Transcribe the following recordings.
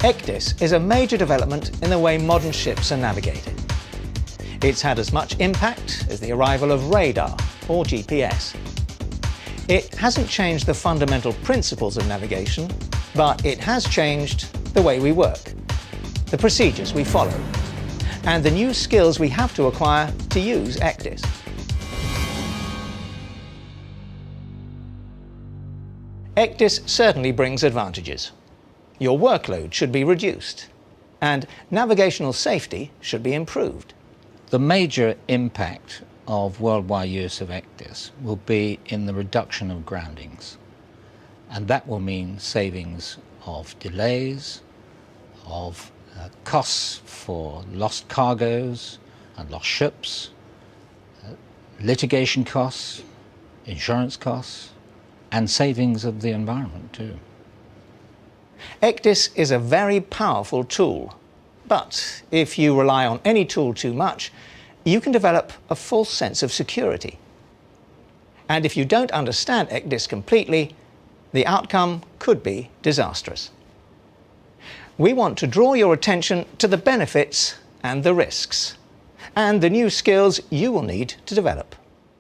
ECDIS is a major development in the way modern ships are navigated. It's had as much impact as the arrival of radar or GPS. It hasn't changed the fundamental principles of navigation, but it has changed the way we work, the procedures we follow, and the new skills we have to acquire to use ECDIS. ECDIS certainly brings advantages. Your workload should be reduced, and navigational safety should be improved. The major impact of worldwide use of ECDIS will be in the reduction of groundings, and that will mean savings of delays, of costs for lost cargoes and lost ships, litigation costs, insurance costs, and savings of the environment too. ECDIS is a very powerful tool, but if you rely on any tool too much, you can develop a false sense of security. And if you don't understand ECDIS completely, the outcome could be disastrous. We want to draw your attention to the benefits and the risks, and the new skills you will need to develop.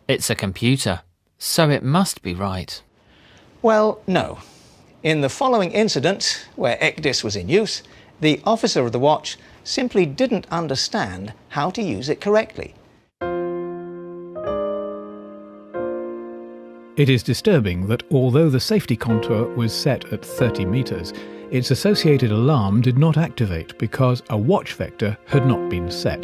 It's a computer, so it must be right. Well, no. In the following incident, where ECDIS was in use, the officer of the watch simply didn't understand how to use it correctly. It is disturbing that although the safety contour was set at 30 metres, its associated alarm did not activate because a watch vector had not been set.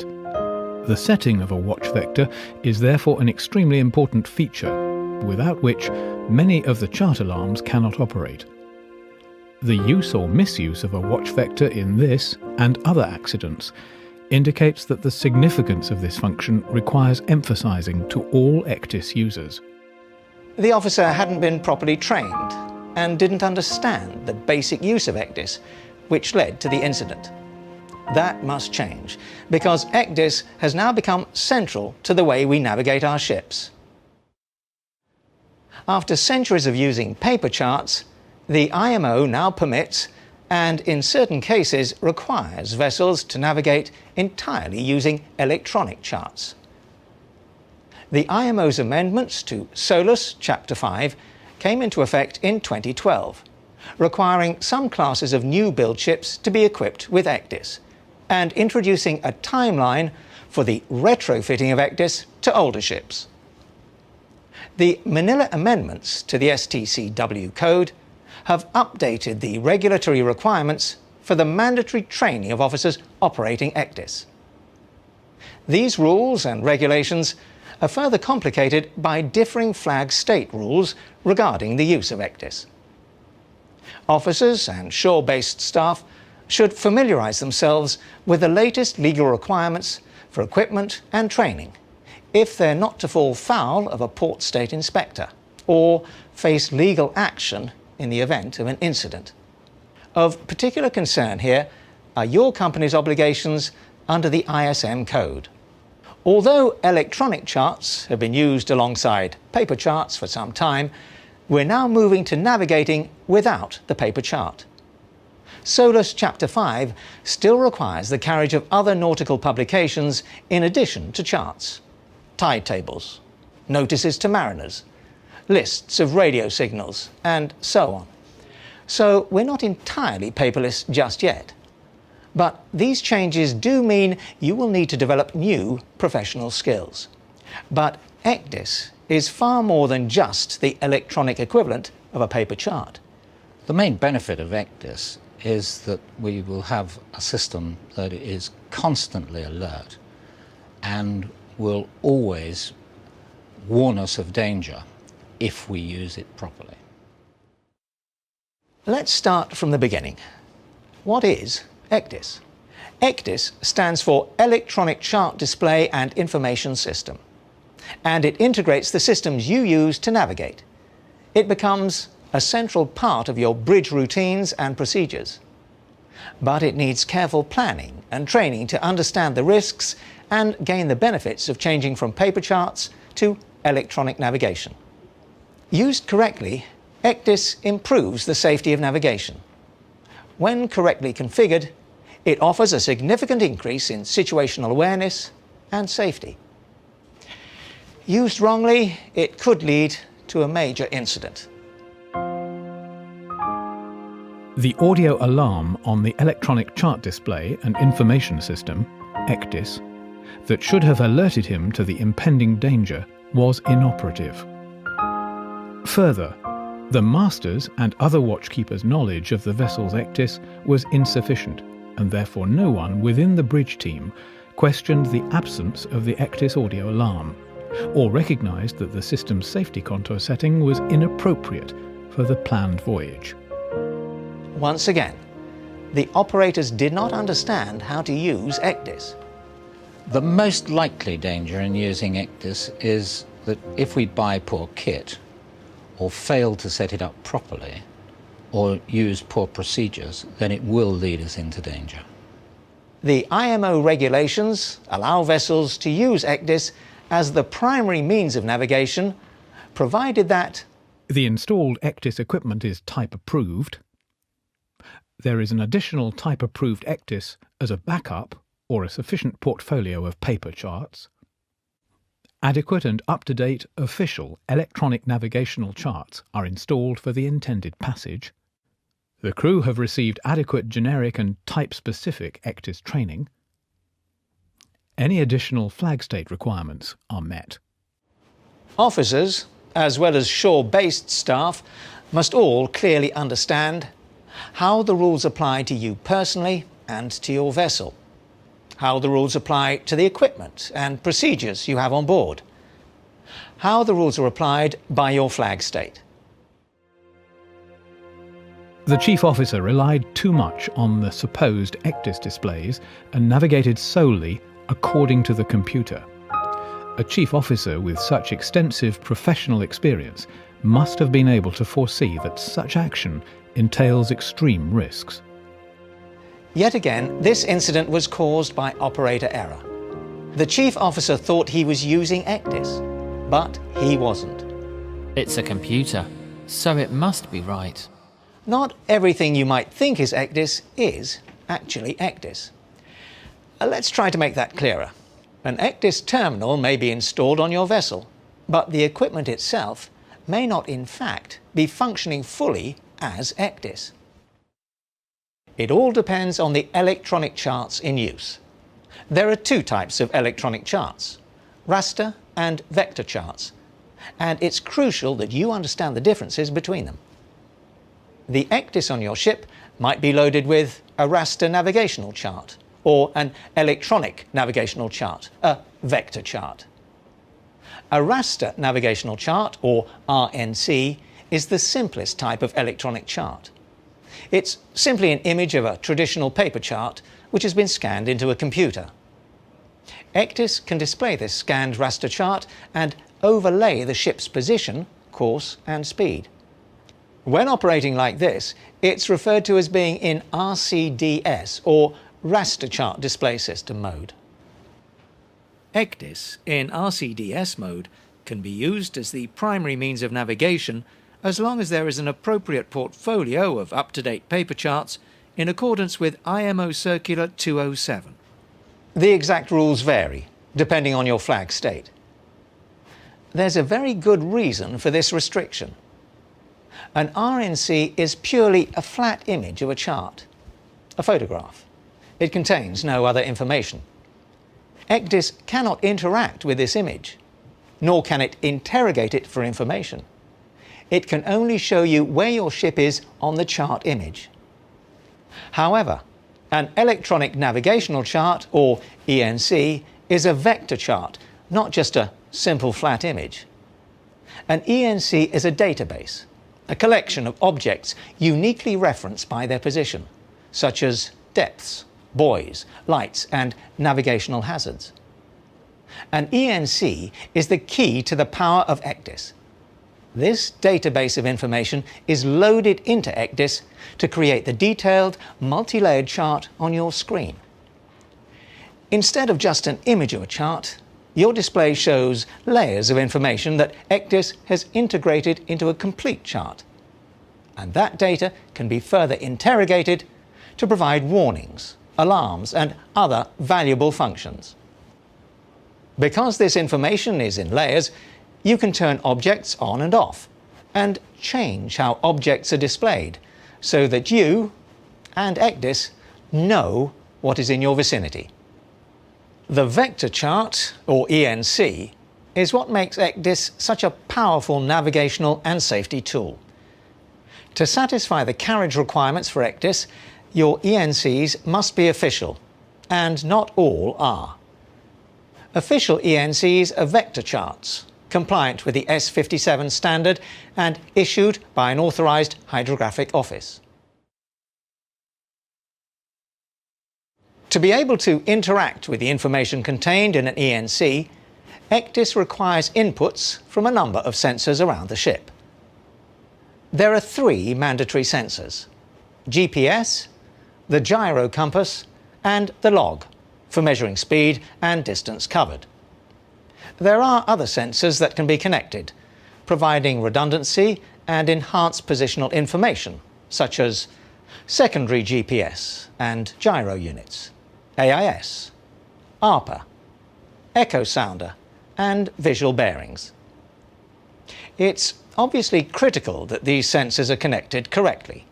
The setting of a watch vector is therefore an extremely important feature, without which many of the chart alarms cannot operate. The use or misuse of a watch vector in this and other accidents indicates that the significance of this function requires emphasising to all ECDIS users. The officer hadn't been properly trained and didn't understand the basic use of ECDIS, which led to the incident. That must change, because ECDIS has now become central to the way we navigate our ships. After centuries of using paper charts, the IMO now permits, and in certain cases requires, vessels to navigate entirely using electronic charts. The IMO's amendments to SOLAS Chapter 5 came into effect in 2012, requiring some classes of new build ships to be equipped with ECDIS, and introducing a timeline for the retrofitting of ECDIS to older ships. The Manila amendments to the STCW code have updated the regulatory requirements for the mandatory training of officers operating ECDIS. These rules and regulations are further complicated by differing flag state rules regarding the use of ECDIS. Officers and shore-based staff should familiarise themselves with the latest legal requirements for equipment and training if they're not to fall foul of a port state inspector or face legal action in the event of an incident. Of particular concern here are your company's obligations under the ISM code. Although electronic charts have been used alongside paper charts for some time, we're now moving to navigating without the paper chart. SOLAS Chapter 5 still requires the carriage of other nautical publications in addition to charts: tide tables, notices to mariners, lists of radio signals, and so on. So we're not entirely paperless just yet. But these changes do mean you will need to develop new professional skills. But ECDIS is far more than just the electronic equivalent of a paper chart. The main benefit of ECDIS is that we will have a system that is constantly alert and will always warn us of danger if we use it properly. Let's start from the beginning. What is ECDIS? ECDIS stands for Electronic Chart Display and Information System, and it integrates the systems you use to navigate. It becomes a central part of your bridge routines and procedures. But it needs careful planning and training to understand the risks and gain the benefits of changing from paper charts to electronic navigation. Used correctly, ECDIS improves the safety of navigation. When correctly configured, it offers a significant increase in situational awareness and safety. Used wrongly, it could lead to a major incident. The audio alarm on the electronic chart display and information system, ECDIS, that should have alerted him to the impending danger was inoperative. Further, the master's and other watchkeepers' knowledge of the vessel's ECDIS was insufficient, and therefore no one within the bridge team questioned the absence of the ECDIS audio alarm, or recognised that the system's safety contour setting was inappropriate for the planned voyage. Once again, the operators did not understand how to use ECDIS. The most likely danger in using ECDIS is that if we buy poor kit, or fail to set it up properly, or use poor procedures, then it will lead us into danger. The IMO regulations allow vessels to use ECDIS as the primary means of navigation, provided that the installed ECDIS equipment is type approved. There is an additional type approved ECDIS as a backup or a sufficient portfolio of paper charts. Adequate and up-to-date official electronic navigational charts are installed for the intended passage. The crew have received adequate generic and type-specific ECDIS training. Any additional flag state requirements are met. officers, as well as shore-based staff, must all clearly understand how the rules apply to you personally and to your vessel, how the rules apply to the equipment and procedures you have on board, how the rules are applied by your flag state. The chief officer relied too much on the supposed ECDIS displays and navigated solely according to the computer. A chief officer with such extensive professional experience must have been able to foresee that such action entails extreme risks. Yet again, this incident was caused by operator error. The chief officer thought he was using ECDIS, but he wasn't. It's a computer, so it must be right. Not everything you might think is ECDIS is actually ECDIS. Let's try to make that clearer. An ECDIS terminal may be installed on your vessel, but the equipment itself may not in fact be functioning fully as ECDIS. It all depends on the electronic charts in use. There are two types of electronic charts, raster and vector charts, and it's crucial that you understand the differences between them. The ECDIS on your ship might be loaded with a raster navigational chart or an electronic navigational chart, a vector chart. A raster navigational chart, or RNC, is the simplest type of electronic chart. It's simply an image of a traditional paper chart which has been scanned into a computer. ECDIS can display this scanned raster chart and overlay the ship's position, course and speed. When operating like this, it's referred to as being in ECDIS, or Raster Chart Display System mode. ECDIS in ECDIS mode can be used as the primary means of navigation as long as there is an appropriate portfolio of up-to-date paper charts in accordance with IMO Circular 207. The exact rules vary, depending on your flag state. There's a very good reason for this restriction. An RNC is purely a flat image of a chart, a photograph. It contains no other information. ECDIS cannot interact with this image, nor can it interrogate it for information. It can only show you where your ship is on the chart image. However, an electronic navigational chart, or ENC, is a vector chart, not just a simple flat image. An ENC is a database, a collection of objects uniquely referenced by their position, such as depths, buoys, lights, and navigational hazards. An ENC is the key to the power of ECDIS. This database of information is loaded into ECDIS to create the detailed, multi-layered chart on your screen. Instead of just an image of a chart, your display shows layers of information that ECDIS has integrated into a complete chart. And that data can be further interrogated to provide warnings, alarms and other valuable functions. Because this information is in layers, you can turn objects on and off and change how objects are displayed so that you and ECDIS know what is in your vicinity. The vector chart, or ENC, is what makes ECDIS such a powerful navigational and safety tool. To satisfy the carriage requirements for ECDIS, your ENCs must be official, and not all are. Official ENCs are vector charts, compliant with the S57 standard and issued by an authorised hydrographic office. To be able to interact with the information contained in an ENC, ECDIS requires inputs from a number of sensors around the ship. There are 3 mandatory sensors: GPS, the gyro compass, and the log for measuring speed and distance covered. There are other sensors that can be connected, providing redundancy and enhanced positional information, such as secondary GPS and gyro units, AIS, ARPA, echo sounder, and visual bearings. It's obviously critical that these sensors are connected correctly,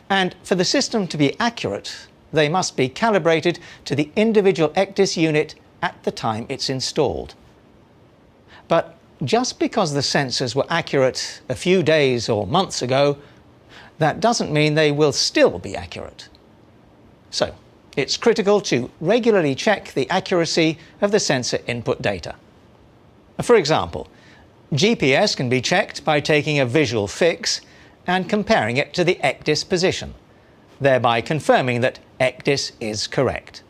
and for the system to be accurate, they must be calibrated to the individual ECDIS unit at the time it's installed. But just because the sensors were accurate a few days or months ago, that doesn't mean they will still be accurate. So, it's critical to regularly check the accuracy of the sensor input data. For example, GPS can be checked by taking a visual fix and comparing it to the ECDIS position, thereby confirming that ECDIS is correct.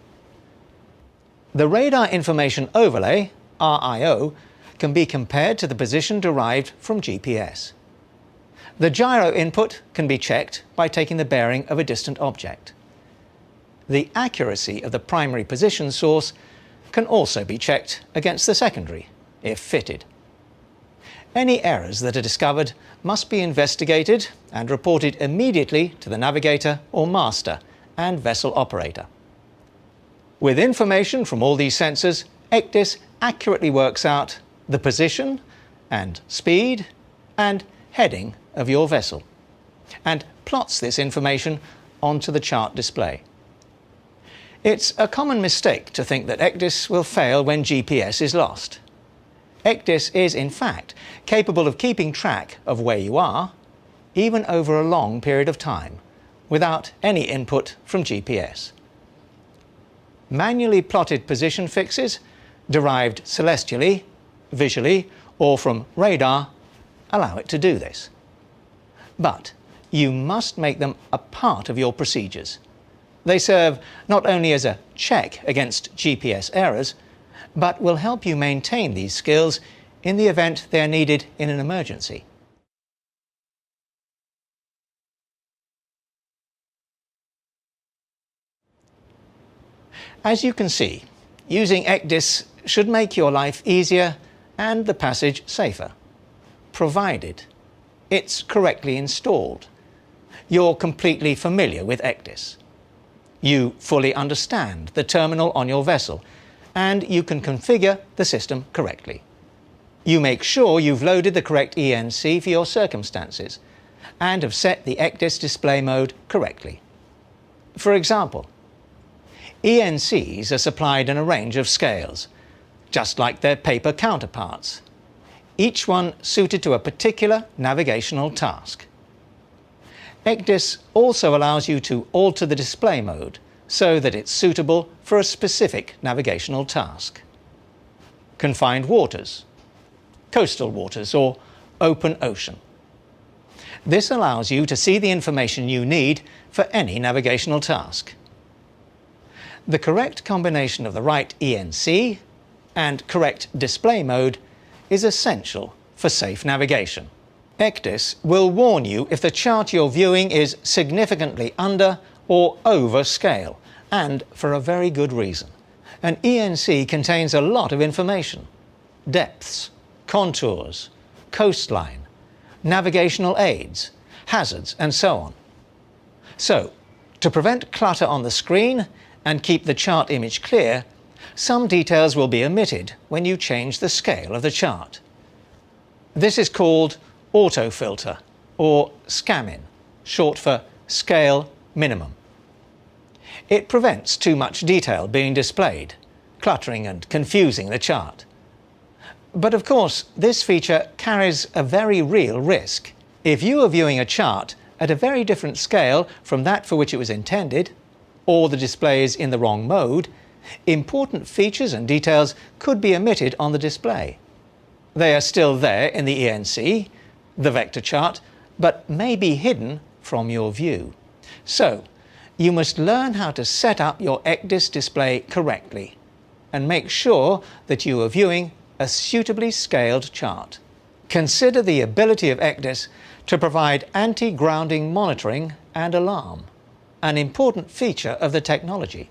The Radar Information Overlay, RIO, can be compared to the position derived from GPS. The gyro input can be checked by taking the bearing of a distant object. The accuracy of the primary position source can also be checked against the secondary, if fitted. Any errors that are discovered must be investigated and reported immediately to the navigator or master and vessel operator. With information from all these sensors, ECDIS accurately works out the position and speed and heading of your vessel and plots this information onto the chart display. It's a common mistake to think that ECDIS will fail when GPS is lost. ECDIS is, in fact, capable of keeping track of where you are, even over a long period of time, without any input from GPS. Manually plotted position fixes, derived celestially, visually, or from radar, allow it to do this. But you must make them a part of your procedures. They serve not only as a check against GPS errors, but will help you maintain these skills in the event they are needed in an emergency. As you can see, using ECDIS should make your life easier and the passage safer, provided it's correctly installed. You're completely familiar with ECDIS. You fully understand the terminal on your vessel, and you can configure the system correctly. You make sure you've loaded the correct ENC for your circumstances and have set the ECDIS display mode correctly. For example, ENCs are supplied in a range of scales, just like their paper counterparts, each one suited to a particular navigational task. ECDIS also allows you to alter the display mode so that it's suitable for a specific navigational task. Confined waters, coastal waters, or open ocean. This allows you to see the information you need for any navigational task. The correct combination of the right ENC and correct display mode is essential for safe navigation. ECDIS will warn you if the chart you're viewing is significantly under or over scale, and for a very good reason. An ENC contains a lot of information: depths, contours, coastline, navigational aids, hazards, and so on. So, To prevent clutter on the screen and keep the chart image clear, some details will be omitted when you change the scale of the chart. This is called autofilter, or scamming, short for scale minimum. It prevents too much detail being displayed, cluttering and confusing the chart. But of course, this feature carries a very real risk. If you are viewing a chart at a very different scale from that for which it was intended, or the display is in the wrong mode, important features and details could be omitted on the display. They are still there in the ENC, the vector chart, but may be hidden from your view. So, you must learn how to set up your ECDIS display correctly and make sure that you are viewing a suitably scaled chart. Consider the ability of ECDIS to provide anti-grounding monitoring and alarm, an important feature of the technology.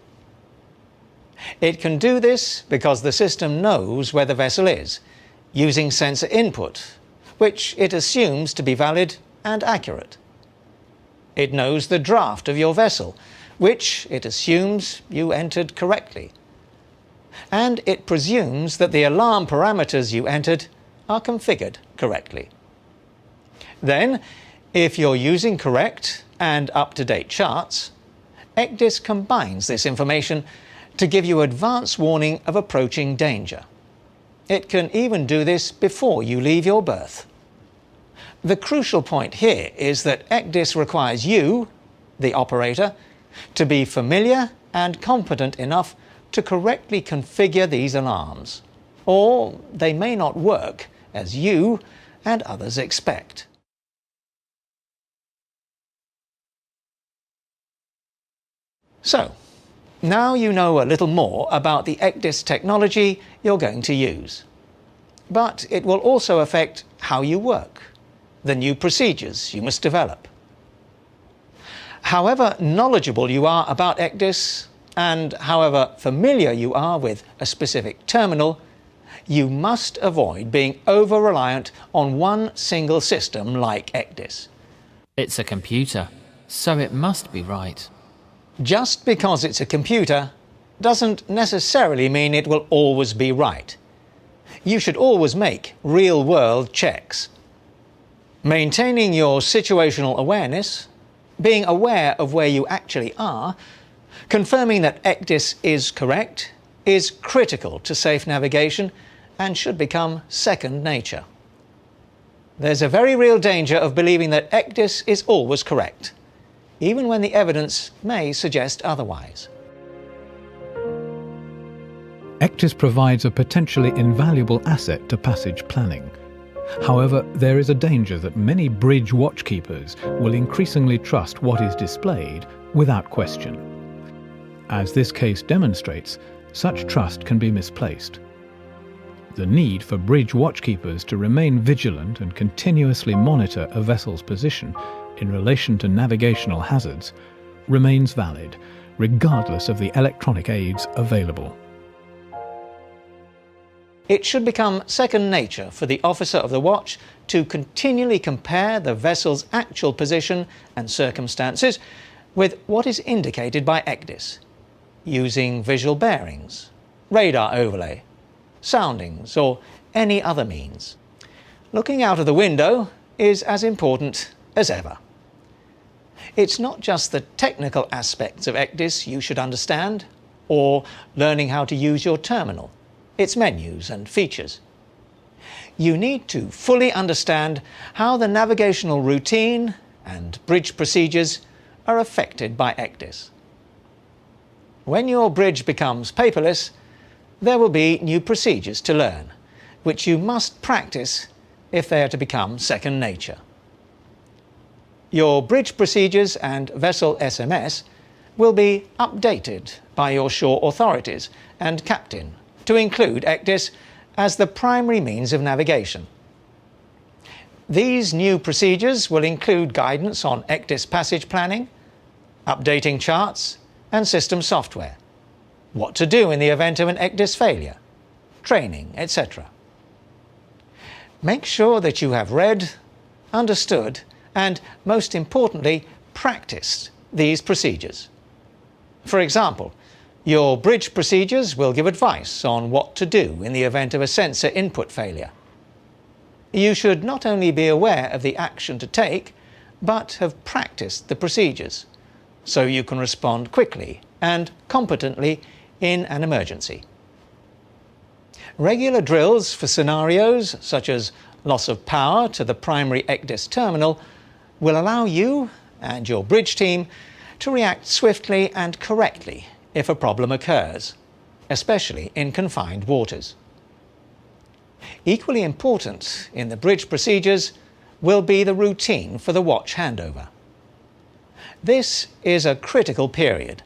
It can do this because the system knows where the vessel is, using sensor input, which it assumes to be valid and accurate. It knows the draft of your vessel, which it assumes you entered correctly. And it presumes that the alarm parameters you entered are configured correctly. Then, if you're using correct and up-to-date charts, ECDIS combines this information to give you advance warning of approaching danger. It can even do this before you leave your berth. The crucial point here is that ECDIS requires you, the operator, to be familiar and competent enough to correctly configure these alarms, or they may not work as you and others expect. So, now you know a little more about the ECDIS technology you're going to use. But it will also affect how you work, the new procedures you must develop. However knowledgeable you are about ECDIS, and however familiar you are with a specific terminal, you must avoid being over-reliant on one single system like ECDIS. It's a computer, so it must be right. Just because it's a computer doesn't necessarily mean it will always be right. You should always make real-world checks. Maintaining your situational awareness, being aware of where you actually are, confirming that ECDIS is correct, is critical to safe navigation and should become second nature. There's a very real danger of believing that ECDIS is always correct, even when the evidence may suggest otherwise. ECDIS provides a potentially invaluable asset to passage planning. However, there is a danger that many bridge watchkeepers will increasingly trust what is displayed without question. As this case demonstrates, such trust can be misplaced. The need for bridge watchkeepers to remain vigilant and continuously monitor a vessel's position in relation to navigational hazards remains valid, regardless of the electronic aids available. It should become second nature for the officer of the watch to continually compare the vessel's actual position and circumstances with what is indicated by ECDIS, using visual bearings, radar overlay, soundings, or any other means. Looking out of the window is as important as ever. It's not just the technical aspects of ECDIS you should understand, or learning how to use your terminal, its menus and features. You need to fully understand how the navigational routine and bridge procedures are affected by ECDIS. When your bridge becomes paperless, there will be new procedures to learn, which you must practice if they are to become second nature. Your bridge procedures and vessel SMS will be updated by your shore authorities and captain to include ECDIS as the primary means of navigation. These new procedures will include guidance on ECDIS passage planning, updating charts and system software, what to do in the event of an ECDIS failure, training, etc. Make sure that you have read, understood, and most importantly, practiced these procedures. For example, your bridge procedures will give advice on what to do in the event of a sensor input failure. You should not only be aware of the action to take, but have practiced the procedures, so you can respond quickly and competently in an emergency. Regular drills for scenarios such as loss of power to the primary ECDIS terminal will allow you and your bridge team to react swiftly and correctly if a problem occurs, especially in confined waters. Equally important in the bridge procedures will be the routine for the watch handover. This is a critical period,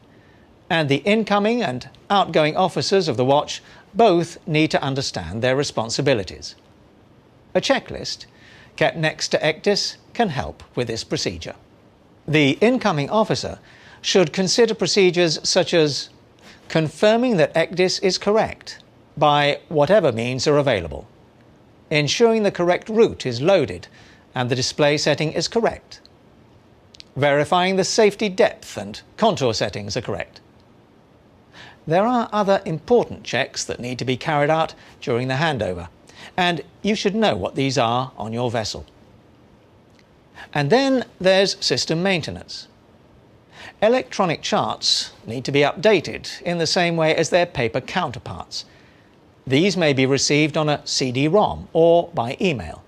and the incoming and outgoing officers of the watch both need to understand their responsibilities. A checklist kept next to ECDIS can help with this procedure. The incoming officer should consider procedures such as confirming that ECDIS is correct by whatever means are available, ensuring the correct route is loaded and the display setting is correct, verifying the safety depth and contour settings are correct. There are other important checks that need to be carried out during the handover, and you should know what these are on your vessel. And then there's system maintenance. Electronic charts need to be updated in the same way as their paper counterparts. These may be received on a CD-ROM or by email.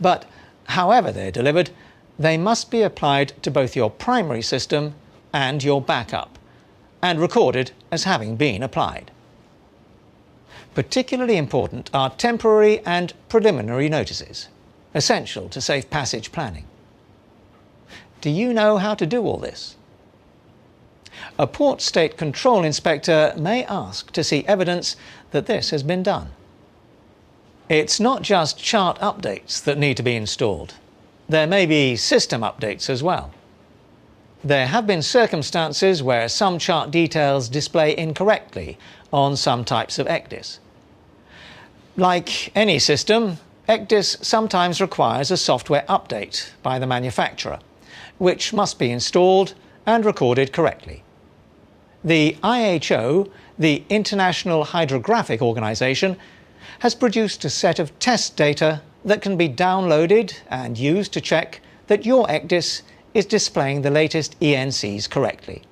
But however they're delivered, they must be applied to both your primary system and your backup, and recorded as having been applied. Particularly important are temporary and preliminary notices, essential to safe passage planning. Do you know how to do all this? A port state control inspector may ask to see evidence that this has been done. It's not just chart updates that need to be installed. There may be system updates as well. There have been circumstances where some chart details display incorrectly on some types of ECDIS. Like any system, ECDIS sometimes requires a software update by the manufacturer, which must be installed and recorded correctly. The IHO, the International Hydrographic Organization, has produced a set of test data that can be downloaded and used to check that your ECDIS is displaying the latest ENCs correctly.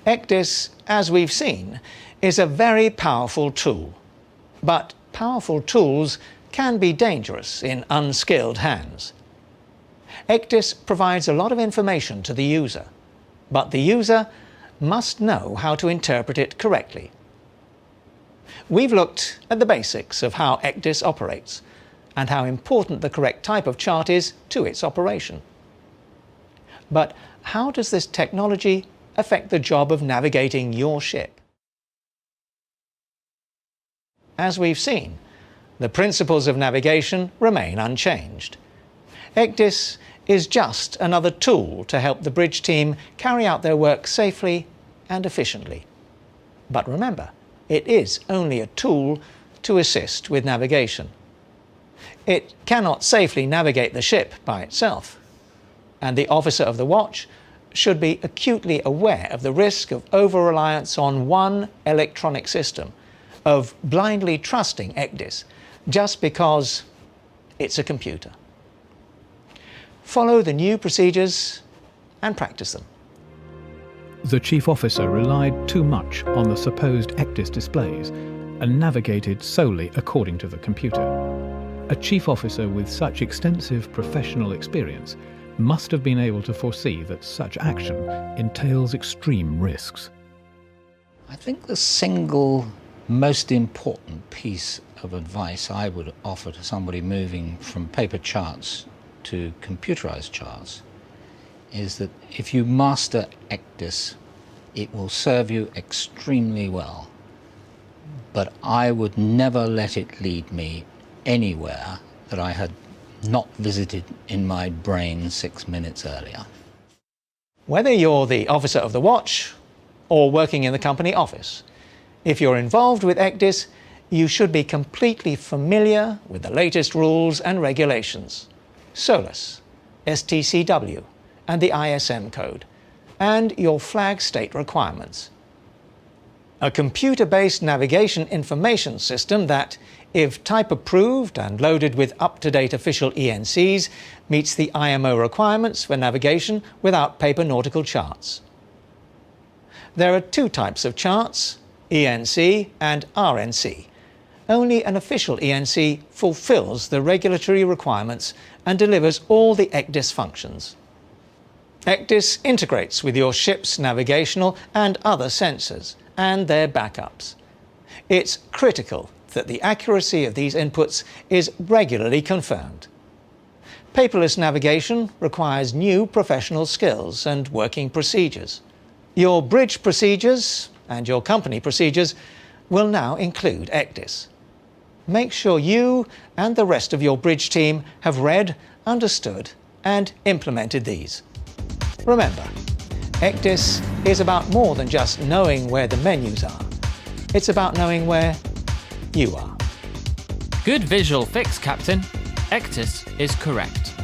ECDIS, as we've seen, is a very powerful tool. But powerful tools can be dangerous in unskilled hands. ECDIS provides a lot of information to the user, but the user must know how to interpret it correctly. We've looked at the basics of how ECDIS operates and how important the correct type of chart is to its operation. But how does this technology affect the job of navigating your ship? As we've seen, the principles of navigation remain unchanged. ECDIS is just another tool to help the bridge team carry out their work safely and efficiently. But remember, it is only a tool to assist with navigation. It cannot safely navigate the ship by itself, and the officer of the watch should be acutely aware of the risk of over-reliance on one electronic system, of blindly trusting ECDIS just because it's a computer. Follow the new procedures and practice them. The chief officer relied too much on the supposed ECDIS displays and navigated solely according to the computer. A chief officer with such extensive professional experience must have been able to foresee that such action entails extreme risks. I think the single most important piece of advice I would offer to somebody moving from paper charts to computerized charts is that if you master ECDIS, it will serve you extremely well. But I would never let it lead me anywhere that I had not visited in my brain 6 minutes earlier. Whether you're the officer of the watch or working in the company office, if you're involved with ECDIS, you should be completely familiar with the latest rules and regulations, SOLAS, STCW, and the ISM code, and your flag state requirements. A computer-based navigation information system that, if type approved and loaded with up-to-date official ENCs, meets the IMO requirements for navigation without paper nautical charts. There are two types of charts, ENC and RNC. Only an official ENC fulfills the regulatory requirements and delivers all the ECDIS functions. ECDIS integrates with your ship's navigational and other sensors and their backups. It's critical that the accuracy of these inputs is regularly confirmed. Paperless navigation requires new professional skills and working procedures. Your bridge procedures and your company procedures will now include ECDIS. Make sure you and the rest of your bridge team have read, understood, and implemented these. Remember, ECDIS is about more than just knowing where the menus are. It's about knowing where you are. Good visual fix, Captain. ECDIS is correct.